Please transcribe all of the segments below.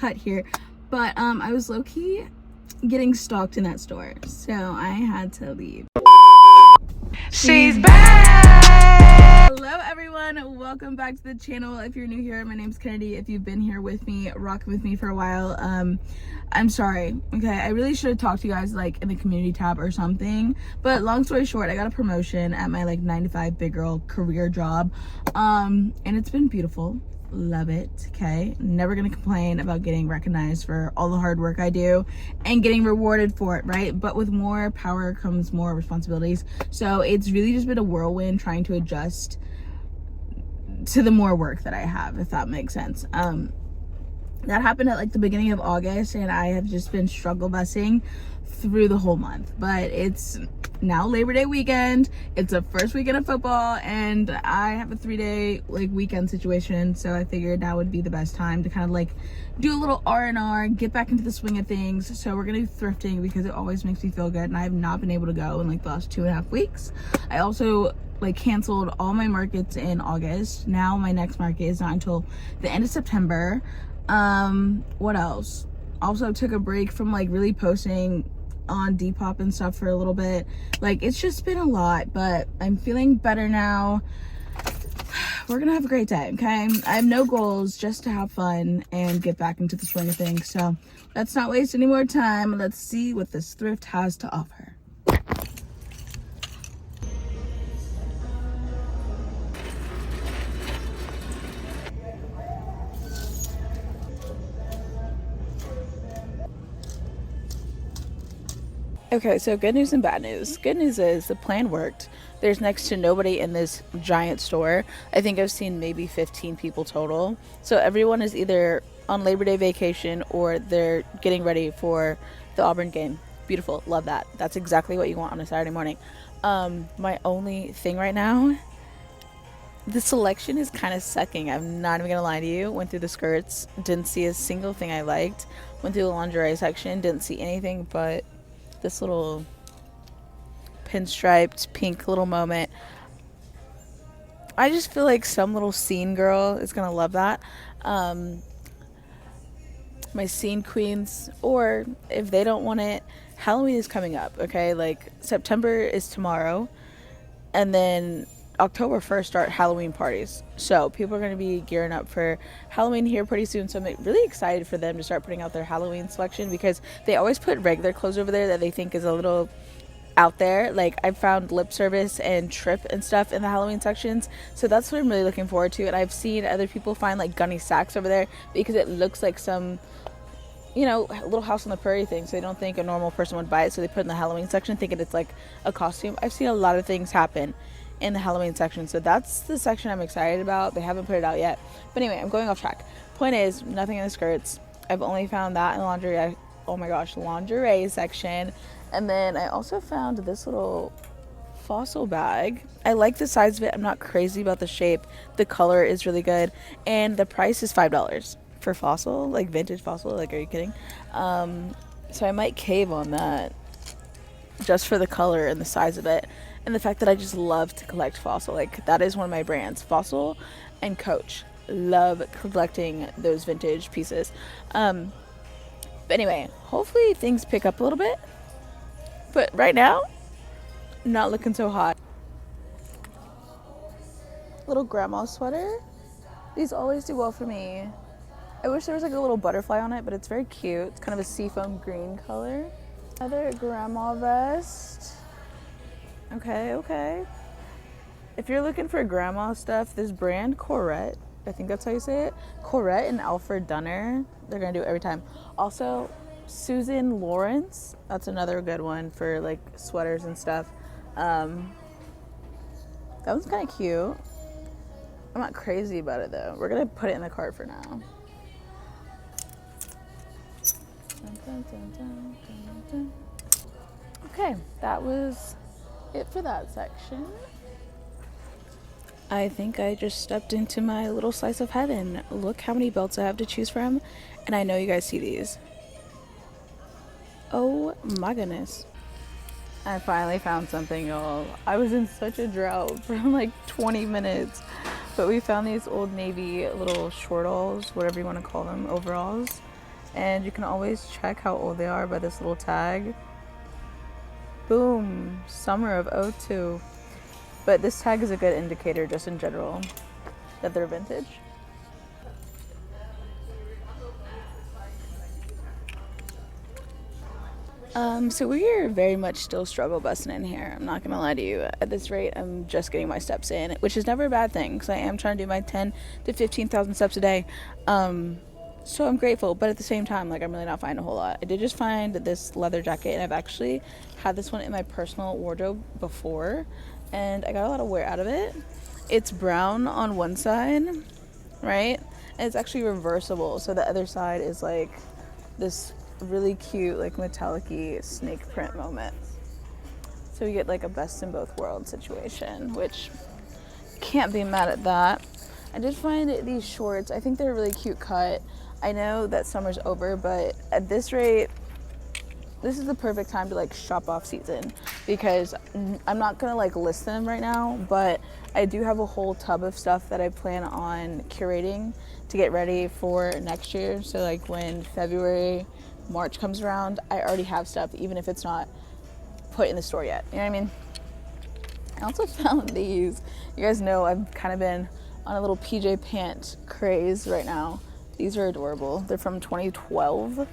cut here, but I was low-key getting stalked in that store, so I had to leave. She's back! Hello everyone, welcome back to the channel. If you're new here, my name's Kennedy. If you've been here with me, rocking with me for a while, I'm sorry, okay? I really should have talked to you guys like in the community tab or something, but long story short, I got a promotion at my like 9 to 5 big girl career job, and it's been beautiful. Love it. Okay, never gonna complain about getting recognized for all the hard work I do and getting rewarded for it, right? But with more power comes more responsibilities, so it's really just been a whirlwind trying to adjust to the more work that I have, if that makes sense. That happened at like the beginning of August, and I have just been struggle busing through the whole month. But it's now Labor Day weekend, it's the first weekend of football, and I have a 3-day like weekend situation, so I figured that would be the best time to kind of like do a little R&R, get back into the swing of things. So we're gonna do thrifting because it always makes me feel good, and I have not been able to go in like the last 2.5 weeks. I also like canceled all my markets in August. Now my next market is not until the end of September. What else? Also took a break from like really posting on Depop and stuff for a little bit. Like, it's just been a lot, but I'm feeling better now. We're gonna have a great day, okay? I have no goals, just to have fun and get back into the swing of things. So let's not waste any more time. Let's see what this thrift has to offer. Okay, so good news and bad news. Good news is the plan worked. There's next to nobody in this giant store. I think I've seen maybe 15 people total. So everyone is either on Labor Day vacation or they're getting ready for the Auburn game. Beautiful, love that. That's exactly what you want on a Saturday morning. My only thing right now, the selection is kind of sucking. I'm not even gonna lie to you. Went through the skirts, didn't see a single thing I liked. Went through the lingerie section, didn't see anything but this little pinstriped pink little moment. I just feel like some little scene girl is gonna love that. My scene queens, or if they don't want it, Halloween is coming up, okay? Like September is tomorrow, and then October 1st start Halloween parties. So people are going to be gearing up for Halloween here pretty soon. So I'm really excited for them to start putting out their Halloween selection, because they always put regular clothes over there that they think is a little out there. Like, I've found lip service and trip and stuff in the Halloween sections. So that's what I'm really looking forward to. And I've seen other people find like gunny sacks over there because it looks like some, you know, Little House on the Prairie thing. So they don't think a normal person would buy it. So they put it in the Halloween section thinking it's like a costume. I've seen a lot of things happen in the Halloween section, so that's the section I'm excited about. They haven't put it out yet, but anyway, I'm going off track. Point is, nothing in the skirts. I've only found that in the lingerie, oh my gosh, lingerie section. And then I also found this little fossil bag. I like the size of it. I'm not crazy about the shape. The color is really good, and the price is $5 for fossil, like vintage fossil. Like, are you kidding? So I might cave on that just for the color and the size of it. And the fact that I just love to collect fossil. Like, that is one of my brands, Fossil and Coach. Love collecting those vintage pieces. But anyway, hopefully things pick up a little bit. But right now, not looking so hot. Little grandma sweater. These always do well for me. I wish there was like a little butterfly on it, but it's very cute. It's kind of a seafoam green color. Another grandma vest. Okay. If you're looking for grandma stuff, this brand, Corette, I think that's how you say it. Corette and Alfred Dunner. They're going to do it every time. Also, Susan Lawrence. That's another good one for like sweaters and stuff. That one's kind of cute. I'm not crazy about it though. We're going to put it in the cart for now. Okay, that was it for that section. I think I just stepped into my little slice of heaven. Look how many belts I have to choose from, and I know you guys see these. Oh my goodness. I finally found something, y'all. I was in such a drought for like 20 minutes, but we found these Old Navy little shortalls, whatever you want to call them, overalls. And you can always check how old they are by this little tag. Boom, summer of '02. But this tag is a good indicator just in general that they're vintage. So we're very much still struggle busting in here. I'm not gonna lie to you. At this rate, I'm just getting my steps in, which is never a bad thing because I am trying to do my 10 to 15,000 steps a day. So I'm grateful, but at the same time, like, I'm really not finding a whole lot. I did just find this leather jacket, and I've actually had this one in my personal wardrobe before, and I got a lot of wear out of it. It's brown on one side, right? And it's actually reversible, so the other side is like this really cute, like, metallic-y snake print moment. So we get like a best in both worlds situation, which can't be mad at that. I did find these shorts. I think they're a really cute cut. I know that summer's over, but at this rate, this is the perfect time to like shop off season, because I'm not gonna like list them right now, but I do have a whole tub of stuff that I plan on curating to get ready for next year. So like when February, March comes around, I already have stuff, even if it's not put in the store yet. You know what I mean? I also found these. You guys know I've kind of been on a little PJ pant craze right now. These are adorable. They're from 2012.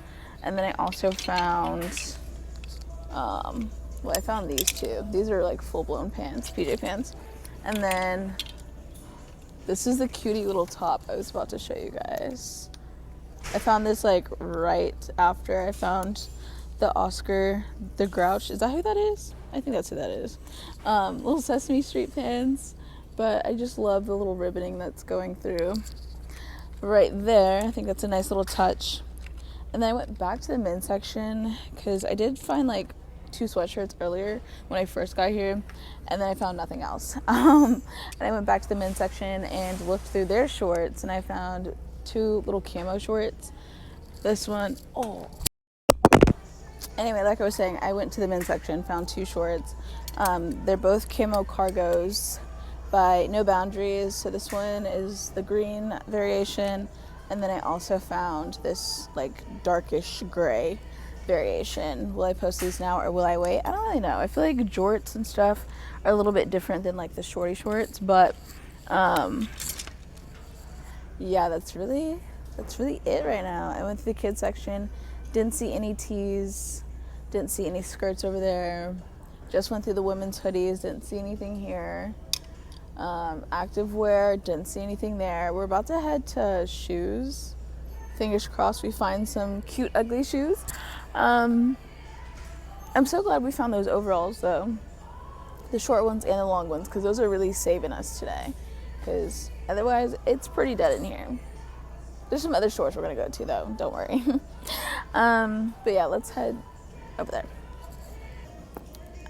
And then I also found, I found these too. These are like full-blown pants, PJ pants. And then this is the cutie little top I was about to show you guys. I found this like right after I found the Oscar the Grouch. Is that who that is? I think that's who that is. Little Sesame Street pants. But I just love the little ribboning that's going through right there. I think that's a nice little touch. And then I went back to the men's section because I did find like 2 sweatshirts earlier when I first got here, and then I found nothing else. And I went back to the men's section and looked through their shorts, and I found 2 little camo shorts. This one, oh. Anyway, like I was saying, I went to the men's section, found 2 shorts. They're both camo cargos by No Boundaries. So this one is the green variation, and then I also found this like darkish gray variation. Will I post these now or will I wait? I don't really know. I feel like jorts and stuff are a little bit different than like the shorty shorts, but yeah, that's really it right now. I went to the kids section, didn't see any tees, didn't see any skirts over there. Just went through the women's hoodies, didn't see anything here. Activewear, didn't see anything there. We're about to head to shoes. Fingers crossed we find some cute ugly shoes. I'm so glad we found those overalls though, the short ones and the long ones, because those are really saving us today, because otherwise it's pretty dead in here. There's some other stores we're gonna go to though, don't worry. But yeah, let's head over there.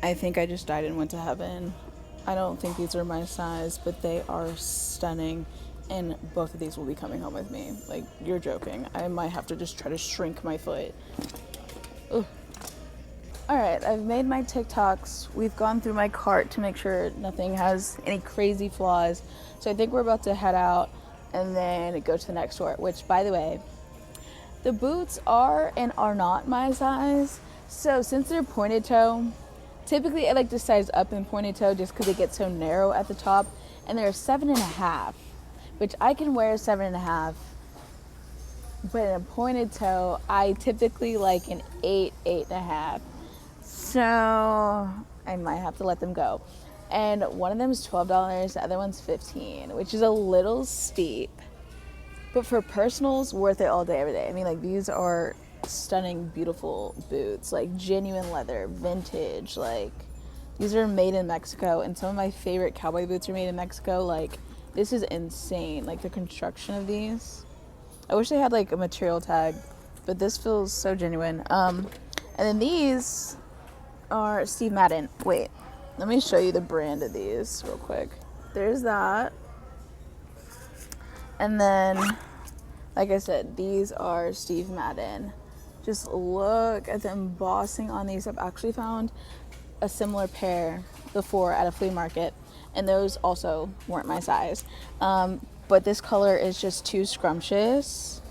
I think I just died and went to heaven. I don't think these are my size, but they are stunning, and both of these will be coming home with me. Like, you're joking. I might have to just try to shrink my foot. Ugh. All right, I've made my TikToks. We've gone through my cart to make sure nothing has any crazy flaws. So I think we're about to head out and then go to the next store, which, by the way, the boots are and are not my size. So since they're pointed toe, typically I like to size up in pointed toe just because it gets so narrow at the top. And they're 7.5, which I can wear 7.5. But in a pointed toe, I typically like an 8, 8.5. So I might have to let them go. And one of them is $12, the other one's $15, which is a little steep. But for personals, worth it all day, every day. I mean, like, these are stunning, beautiful boots, like genuine leather, vintage. Like, these are made in Mexico, and some of my favorite cowboy boots are made in Mexico. Like, this is insane. Like, the construction of these. I wish they had like a material tag, but this feels so genuine. And then these are Steve Madden. Wait, let me show you the brand of these real quick. There's that. And then, like I said, these are Steve Madden. Just look at the embossing on these. I've actually found a similar pair before at a flea market, and those also weren't my size. But this color is just too scrumptious.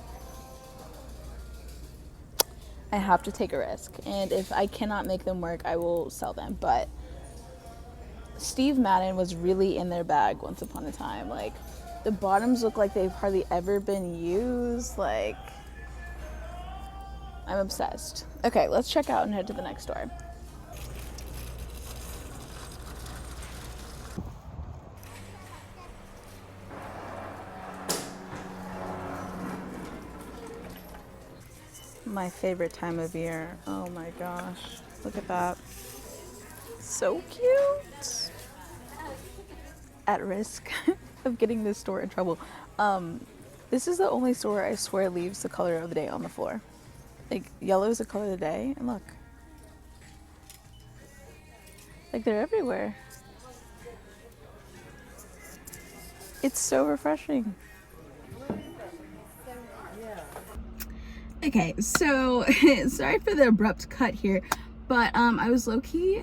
I have to take a risk, and if I cannot make them work, I will sell them. But Steve Madden was really in their bag once upon a time. Like, the bottoms look like they've hardly ever been used. Like, I'm obsessed. Okay, let's check out and head to the next store. My favorite time of year. Oh my gosh. Look at that. So cute. At risk of getting this store in trouble. This is the only store I swear leaves the color of the day on the floor. Like, yellow is the color of the day, and look. Like, they're everywhere. It's so refreshing. Okay, so sorry for the abrupt cut here, but I was low-key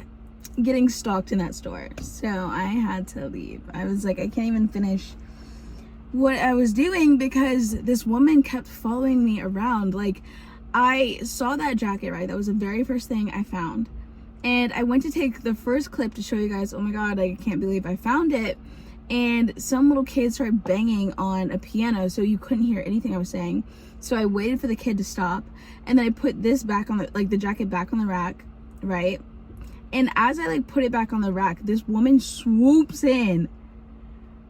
getting stalked in that store, so I had to leave. I was like, I can't even finish what I was doing because this woman kept following me around. Like, I saw that jacket, right? That was the very first thing I found, and I went to take the first clip to show you guys, oh my god, I can't believe I found it. And some little kid started banging on a piano, so you couldn't hear anything I was saying. So I waited for the kid to stop, and then I put this back on the, like, the jacket back on the rack, right? And as I, like, put it back on the rack, this woman swoops in,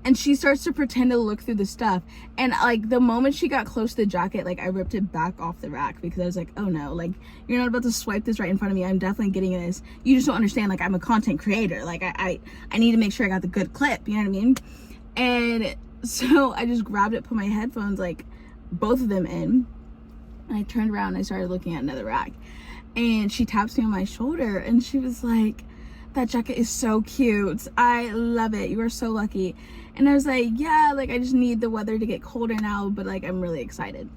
and she starts to pretend to look through the stuff. And, like, the moment she got close to the jacket, like, I ripped it back off the rack because I was like, oh no, like, you're not about to swipe this right in front of me. I'm definitely getting this. You just don't understand, like, I'm a content creator. Like, I need to make sure I got the good clip, you know what I mean? And so I just grabbed it, put my headphones, like, both of them in, and I turned around and I started looking at another rack, and she taps me on my shoulder and she was like, that jacket is so cute, I love it, you are so lucky. And I was like, yeah, like, I just need the weather to get colder now, but like, I'm really excited.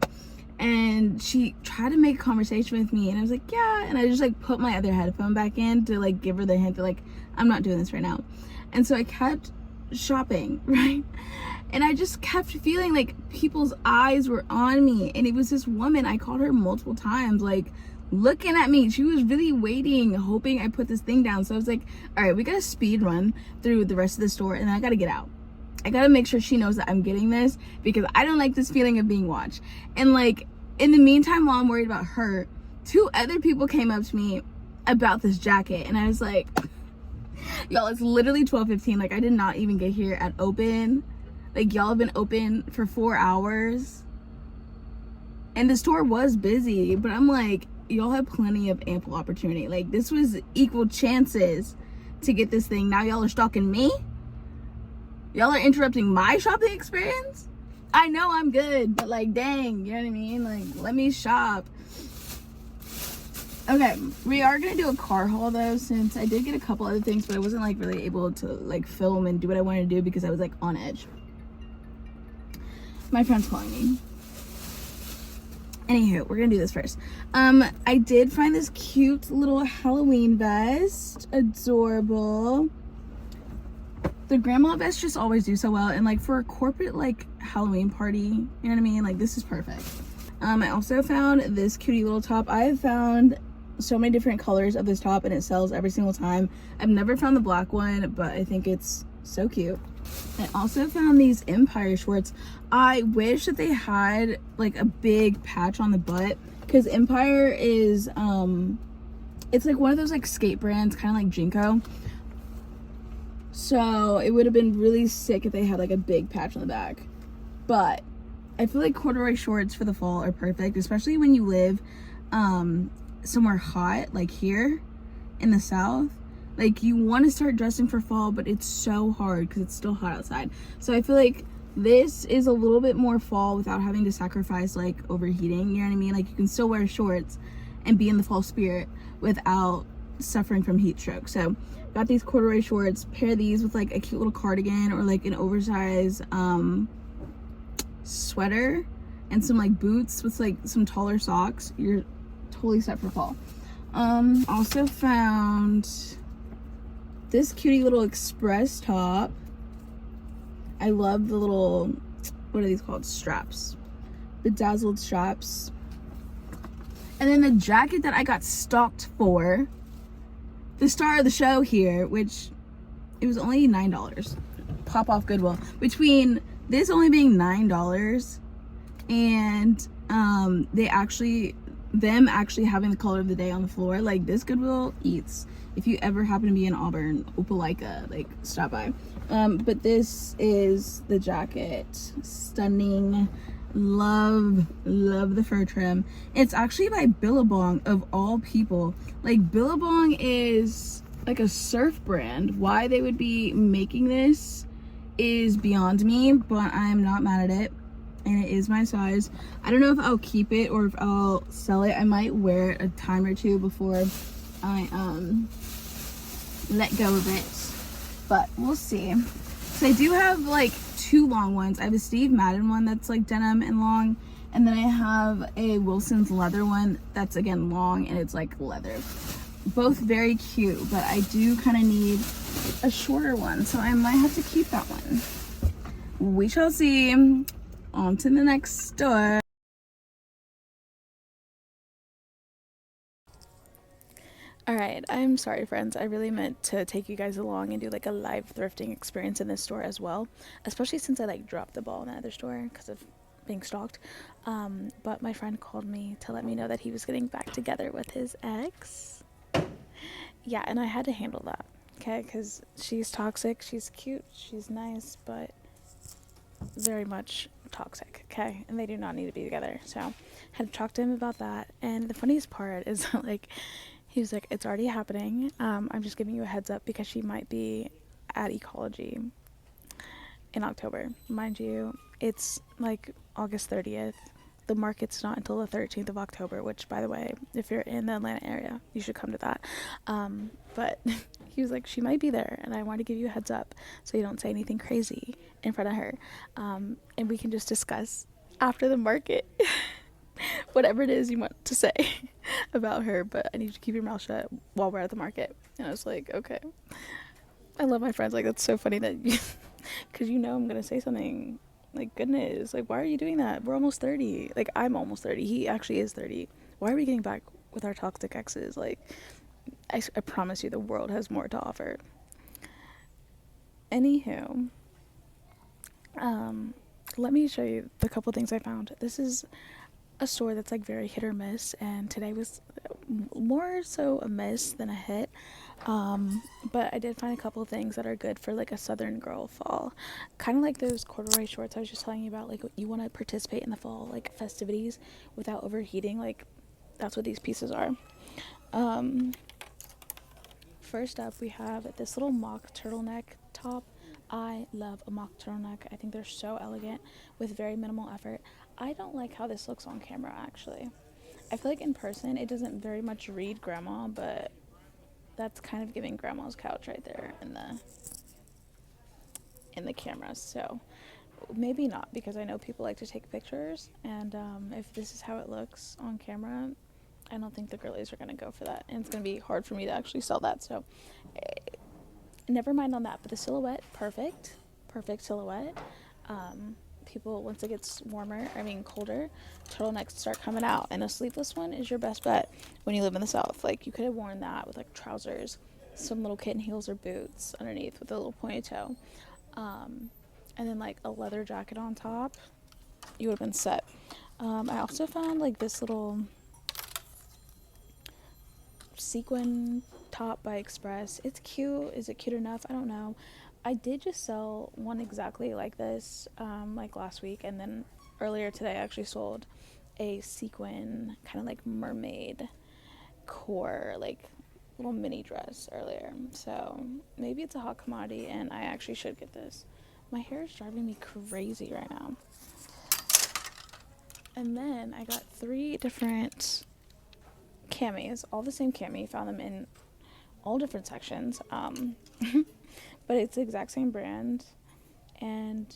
And she tried to make conversation with me, and I was like, yeah, and I just like put my other headphone back in to like give her the hint that like, I'm not doing this right now. And so I kept shopping, right? And I just kept feeling like people's eyes were on me, and it was this woman, I called her multiple times, like, looking at me. She was really waiting, hoping I put this thing down. So I was like, all right, we gotta speed run through the rest of the store, and then I gotta get out. I gotta make sure she knows that I'm getting this, because I don't like this feeling of being watched. And like, in the meantime, while I'm worried about her, 2 other people came up to me about this jacket, and I was like, y'all, it's literally 12:15. Like, I did not even get here at open. Like, y'all have been open for 4 hours, and the store was busy, but I'm like, y'all have plenty of ample opportunity. Like, this was equal chances to get this thing. Now y'all are stalking me. Y'all are interrupting my shopping experience. I know I'm good, but like, dang, you know what I mean? Like, let me shop. Okay, we are gonna do a car haul though, since I did get a couple other things, but I wasn't like really able to like film and do what I wanted to do because I was like on edge. My friend's calling me. Anywho, we're gonna do this first. I did find this cute little Halloween vest. Adorable. The grandma vests just always do so well, and like for a corporate like Halloween party, you know what I mean? Like, this is perfect. I also found this cutie little top. I have found so many different colors of this top, and it sells every single time. I've never found the black one, but I think it's so cute. I also found these Empire shorts. I wish that they had like a big patch on the butt, because Empire is it's like one of those like skate brands, kind of like Jinko. So it would have been really sick if they had like a big patch on the back. But I feel like corduroy shorts for the fall are perfect, especially when you live somewhere hot, like here in the South. Like, you want to start dressing for fall, but it's so hard because it's still hot outside. So I feel like this is a little bit more fall without having to sacrifice like overheating, you know what I mean? Like, you can still wear shorts and be in the fall spirit without suffering from heat stroke. So got these corduroy shorts, pair these with like a cute little cardigan or like an oversized sweater and some like boots with like some taller socks. You're totally set for fall. Also found this cutie little express top. I love the little, what are these called? Straps. Bedazzled straps. And then the jacket that I got stalked for, the star of the show here, which it was only $9. Pop off Goodwill. Between this only being $9 and them actually having the color of the day on the floor, like, this Goodwill eats. If you ever happen to be in Auburn, Opelika, like, stop by. But this is the jacket. Stunning. Love the fur trim. It's actually by Billabong, of all people. Like, Billabong is like a surf brand. Why they would be making this is beyond me, but I'm not mad at it, and it is my size. I don't know if I'll keep it or if I'll sell it. I might wear it a time or two before I let go of it, but we'll see. So I do have like 2 long ones. I have a Steve Madden one that's like denim and long, and then I have a Wilson's leather one that's again long and it's like leather. Both very cute, but I do kind of need a shorter one, so I might have to keep that one. We shall see. On to the next store. Alright, I'm sorry friends, I really meant to take you guys along and do like a live thrifting experience in this store as well, especially since I like dropped the ball in the other store because of being stalked. But my friend called me to let me know that he was getting back together with his ex. Yeah, and I had to handle that, okay, because she's toxic, she's cute, she's nice, but very much toxic, okay, and they do not need to be together. So had to talk to him about that. And the funniest part is like, he was like, it's already happening, I'm just giving you a heads up because she might be at Ecology in October. Mind you, it's like August 30th. The market's not until the 13th of October, which, by the way, if you're in the Atlanta area, you should come to that. But he was like, she might be there, and I want to give you a heads up so you don't say anything crazy in front of her. And we can just discuss after the market whatever it is you want to say about her, but I need you to keep your mouth shut while we're at the market. And I was like, okay. I love my friends. Like, that's so funny that you, because you know I'm going to say something. Like, goodness, like, why are you doing that? We're almost 30. Like, I'm almost 30. He actually is 30. Why are we getting back with our toxic exes? Like, I promise you the world has more to offer. Anywho, let me show you the couple things I found. This is a store that's like very hit or miss, and today was more so a miss than a hit. But I did find a couple of things that are good for like a Southern girl fall, kind of like those corduroy shorts I was just telling you about. Like, you want to participate in the fall like festivities without overheating. Like, that's what these pieces are. First up, we have this little mock turtleneck top. I love a mock turtleneck. I think they're so elegant with very minimal effort. I don't like how this looks on camera, actually. I feel like in person it doesn't very much read grandma, but that's kind of giving grandma's couch right there in the camera. So maybe not, because I know people like to take pictures, and if this is how it looks on camera, I don't think the girlies are going to go for that, and it's going to be hard for me to actually sell that. So never mind on that. But the silhouette, perfect silhouette. People, once it gets colder, turtlenecks start coming out, and a sleeveless one is your best bet when you live in the South. Like, you could have worn that with like trousers, some little kitten heels or boots underneath with a little pointed toe, and then like a leather jacket on top. You would have been set. I also found like this little sequin top by Express. It's cute. Is it cute enough? I don't know. I did just sell one exactly like this like last week, and then earlier today I actually sold a sequin kind of like mermaid core like little mini dress earlier. So maybe it's a hot commodity and I actually should get this. My hair is driving me crazy right now. And then I got 3 different camis, all the same cami. Found them in all different sections, but it's the exact same brand, and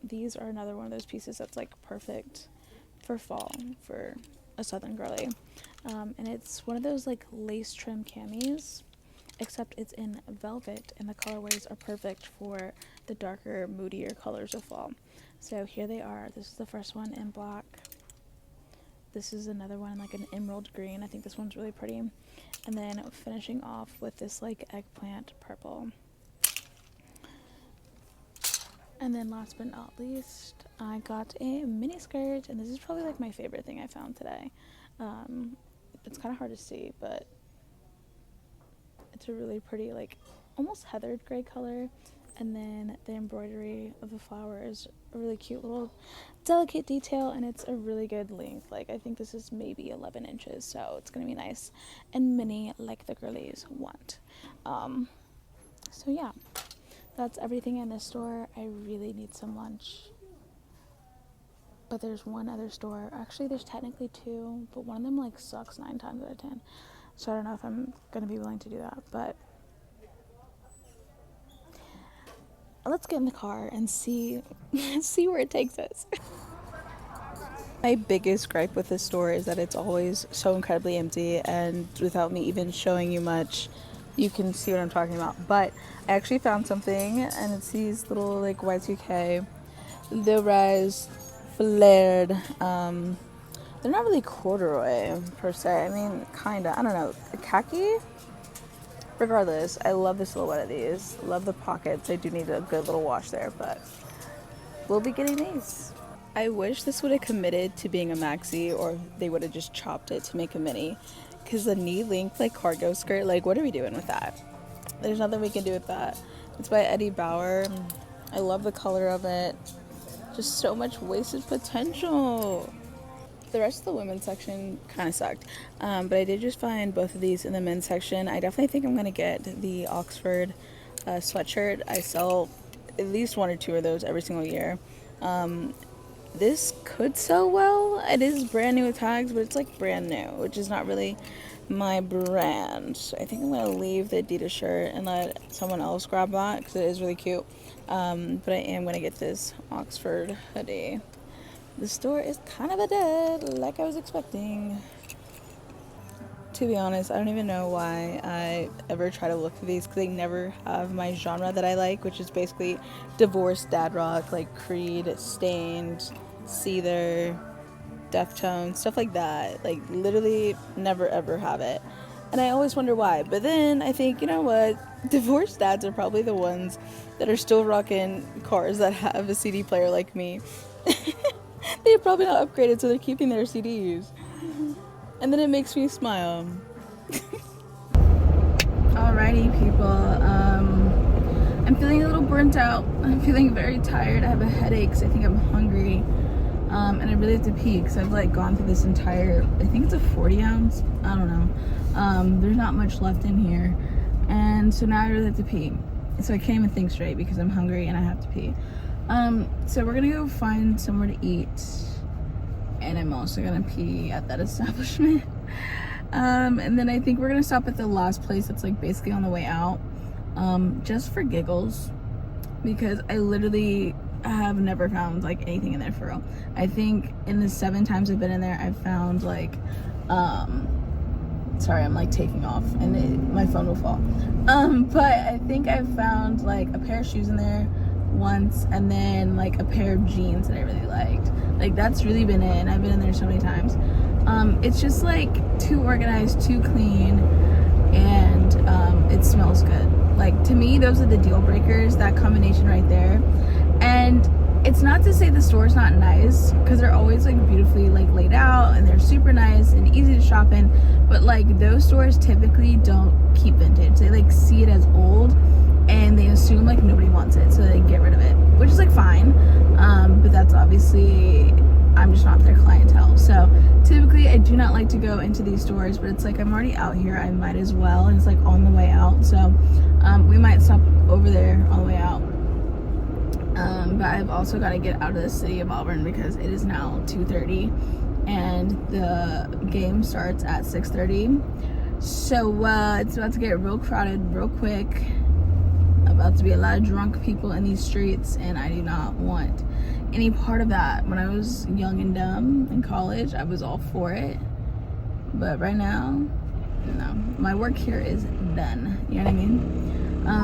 these are another one of those pieces that's like perfect for fall for a Southern girly. And it's one of those like lace trim camis, except it's in velvet, and the colorways are perfect for the darker, moodier colors of fall. So here they are. This is the first one in black. This is another one, like an emerald green. I think this one's really pretty. And then finishing off with this like eggplant purple. And then last but not least, I got a mini skirt, and this is probably like my favorite thing I found today. It's kind of hard to see, but it's a really pretty, like almost heathered gray color. And then the embroidery of the flower is a really cute little delicate detail, and it's a really good length. Like I think this is maybe 11 inches, so it's gonna be nice and mini like the girlies want. So yeah, that's everything in this store. I really need some lunch, but there's one other store. Actually, there's technically two, but one of them like sucks 9 times out of 10. So I don't know if I'm gonna be willing to do that, but let's get in the car and see where it takes us. My biggest gripe with this store is that it's always so incredibly empty, and without me even showing you much, you can see what I'm talking about. But I actually found something, and it's these little like Y2K low-rise flared, they're not really corduroy per se. I mean, kinda, I don't know, khaki? Regardless, I love the silhouette of these. Love the pockets. I do need a good little wash there, but we'll be getting these. I wish this would have committed to being a maxi, or they would have just chopped it to make a mini. Because the knee length like cargo skirt, like what are we doing with that? There's nothing we can do with that. It's by Eddie Bauer. I love the color of it. Just so much wasted potential. The rest of the women's section kind of sucked, but I did just find both of these in the men's section. I definitely think I'm going to get the Oxford sweatshirt. I sell at least 1 or 2 of those every single year. This could sell well. It is brand new with tags, but it's like brand new, which is not really my brand. I think I'm going to leave the Adidas shirt and let someone else grab that because it is really cute. But I am going to get this Oxford hoodie. The store is kind of a dud, like I was expecting. To be honest, I don't even know why I ever try to look for these, because they never have my genre that I like, which is basically divorced dad rock, like Creed, Stained, Seether, Deftones, stuff like that. Like literally never ever have it. And I always wonder why. But then I think, you know what? Divorced dads are probably the ones that are still rocking cars that have a CD player like me. They're probably not upgraded, so they're keeping their CDs. And then it makes me smile. Alrighty, people. I'm feeling a little burnt out. I'm feeling very tired. I have a headache, so I think I'm hungry. And I really have to pee, because I've like gone through this entire, I think it's a 40 ounce. I don't know. There's not much left in here. And so now I really have to pee. So I can't even think straight because I'm hungry and I have to pee. So we're gonna go find somewhere to eat, and I'm also gonna pee at that establishment. And then I think we're gonna stop at the last place that's like basically on the way out, just for giggles, because I literally have never found like anything in there for real. I think in the 7 times I've been in there, I've found like, sorry, I'm like taking off and my phone will fall. But I think I've found like a pair of shoes in there once, and then like a pair of jeans that I really liked. Like that's really been it, and I've been in there so many times. It's just like too organized, too clean, and it smells good. Like to me, those are the deal breakers, that combination right there. And it's not to say the store's not nice, because they're always like beautifully like laid out, and they're super nice and easy to shop in, but like those stores typically don't keep vintage. They like see it as old, and they assume like nobody wants it, so they get rid of it, which is like fine. But that's obviously, I'm just not their clientele. So typically I do not like to go into these stores, but it's like I'm already out here, I might as well, and it's like on the way out, so we might stop over there on the way out. But I've also got to get out of the city of Auburn because it is now 2:30 and the game starts at 6:30. So it's about to get real crowded real quick. About to be a lot of drunk people in these streets, and I do not want any part of that. When I was young and dumb in college, I was all for it, but right now, no. My work here is done, you know what I mean?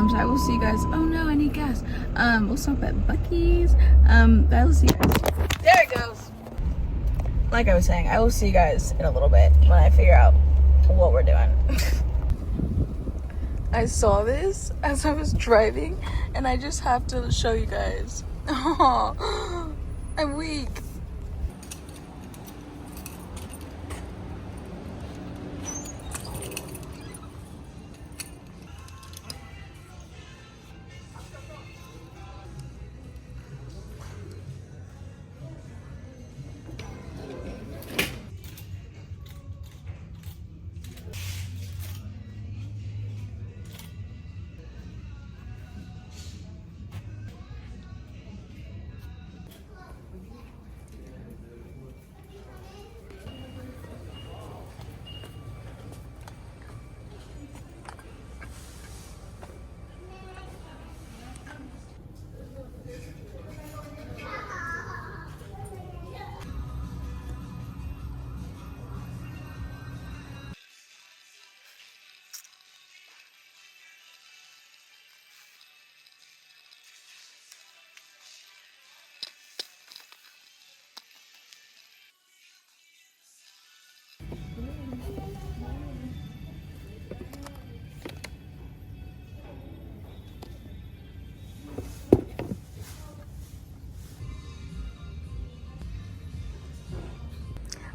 So I will see you guys. Oh no, I need gas. We'll stop at Buc-ee's. I will see you guys. There it goes. like I was saying, I will see you guys in a little bit when I figure out what we're doing. I saw this as I was driving, and I just have to show you guys. Oh, I'm weak.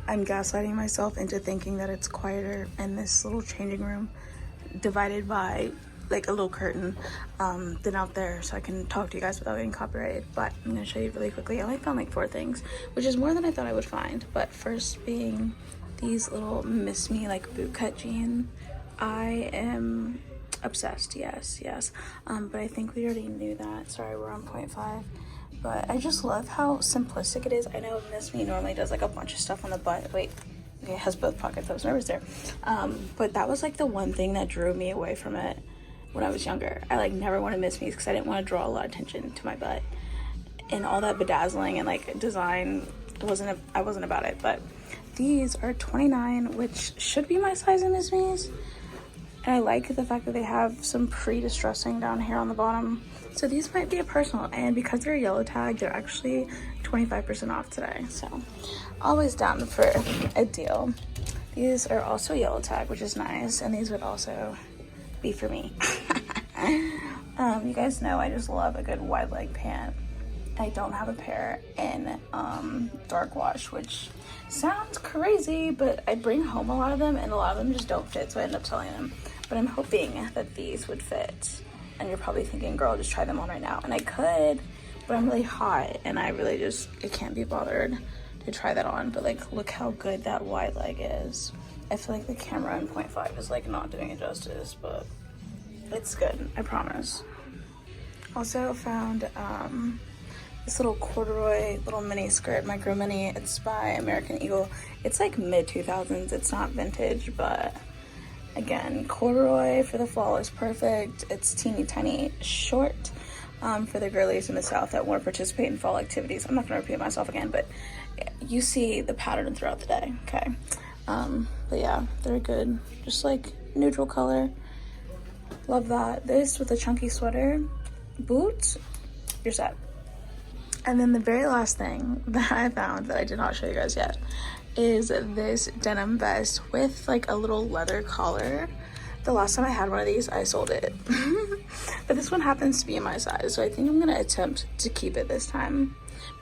I'm gaslighting myself into thinking that it's quieter in this little changing room divided by like a little curtain than out there, so I can talk to you guys without getting copyrighted. But I'm gonna show you really quickly. I only found like 4 things, which is more than I thought I would find. But first being these little Miss Me like bootcut jeans. I am obsessed. Yes. But I think we already knew that. Sorry, we're on 0.5. But I just love how simplistic it is. I know Miss Me normally does like a bunch of stuff on the butt. Wait, okay, it has both pockets. I was nervous there. But that was like the one thing that drew me away from it when I was younger. I like never wanted Miss Me because I didn't want to draw a lot of attention to my butt. And all that bedazzling and like design I wasn't about it. But these are 29, which should be my size in Miss Me's. And I like the fact that they have some pre-distressing down here on the bottom. So these might be a personal, and because they're yellow tag, they're actually 25% off today. So always down for a deal. These are also yellow tag, which is nice, and these would also be for me. You guys know I just love a good wide leg pant. I don't have a pair in dark wash, which sounds crazy, but I bring home a lot of them, and a lot of them just don't fit, so I end up selling them. But I'm hoping that these would fit. And you're probably thinking, girl, just try them on right now. And I could, but I'm really hot, and I can't be bothered to try that on. But like, look how good that wide leg is. I feel like the camera in 0.5 is like not doing it justice, but it's good, I promise. Also found this little corduroy little mini skirt, micro mini. It's by American Eagle. It's like mid 2000s. It's not vintage, but again, corduroy for the fall is perfect. It's teeny tiny short for the girlies in the South that want to participate in fall activities. I'm not going to repeat myself again, but you see the pattern throughout the day, okay? But yeah, they're good. Just like neutral color. Love that. This with a chunky sweater, boots, you're set. And then the very last thing that I found that I did not show you guys yet is this denim vest with like a little leather collar. The last time I had one of these, I sold it. But this one happens to be in my size, so I think I'm gonna attempt to keep it this time.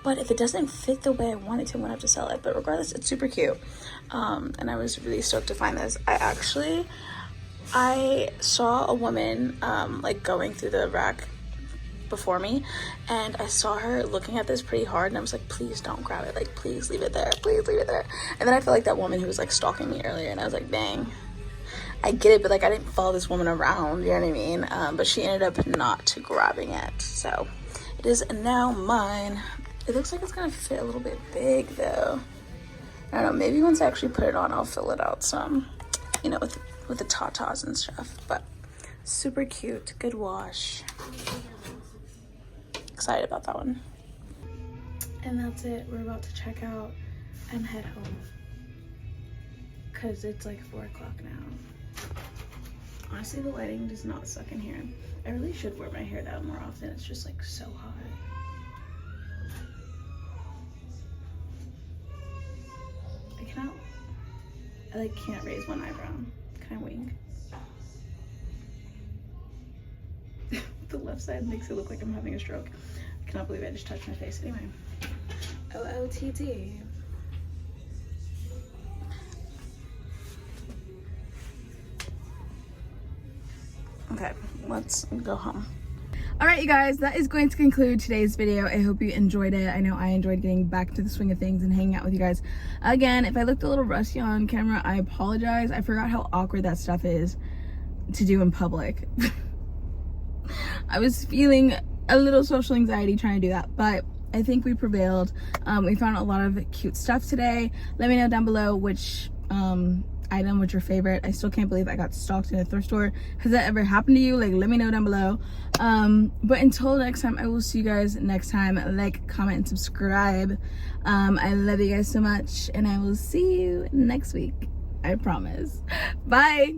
But if it doesn't fit the way I want it to, I'm gonna have to sell it. But regardless, it's super cute. And I was really stoked to find this. I saw a woman like going through the rack before me, and I saw her looking at this pretty hard, and I was like, please don't grab it, like please leave it there, please leave it there. And then I felt like that woman who was like stalking me earlier, and I was like, dang, I get it, but like I didn't follow this woman around, you know what I mean? But she ended up not grabbing it, so it is now mine. It looks like it's gonna fit a little bit big though. I don't know, maybe once I actually put it on, I'll fill it out some, you know, with the tatas and stuff. But super cute, good wash. Excited about that one. And that's it. We're about to check out and head home because it's like 4 o'clock now. Honestly, the lighting does not suck in here. I really should wear my hair down more often. It's just like so hot. I like can't raise one eyebrow. Kind of wink. The left side makes it look like I'm having a stroke. I cannot believe I just touched my face. Anyway. OOTD. Okay, let's go home. All right, you guys, that is going to conclude today's video. I hope you enjoyed it. I know I enjoyed getting back to the swing of things and hanging out with you guys. Again, if I looked a little rusty on camera, I apologize. I forgot how awkward that stuff is to do in public. I was feeling a little social anxiety trying to do that, but I think we prevailed. We found a lot of cute stuff today. Let me know down below which item was your favorite. I still can't believe I got stalked in a thrift store. Has that ever happened to you? Like, let me know down below. But until next time, I will see you guys next time. Like, comment, and subscribe. I love you guys so much, and I will see you next week. I promise. Bye.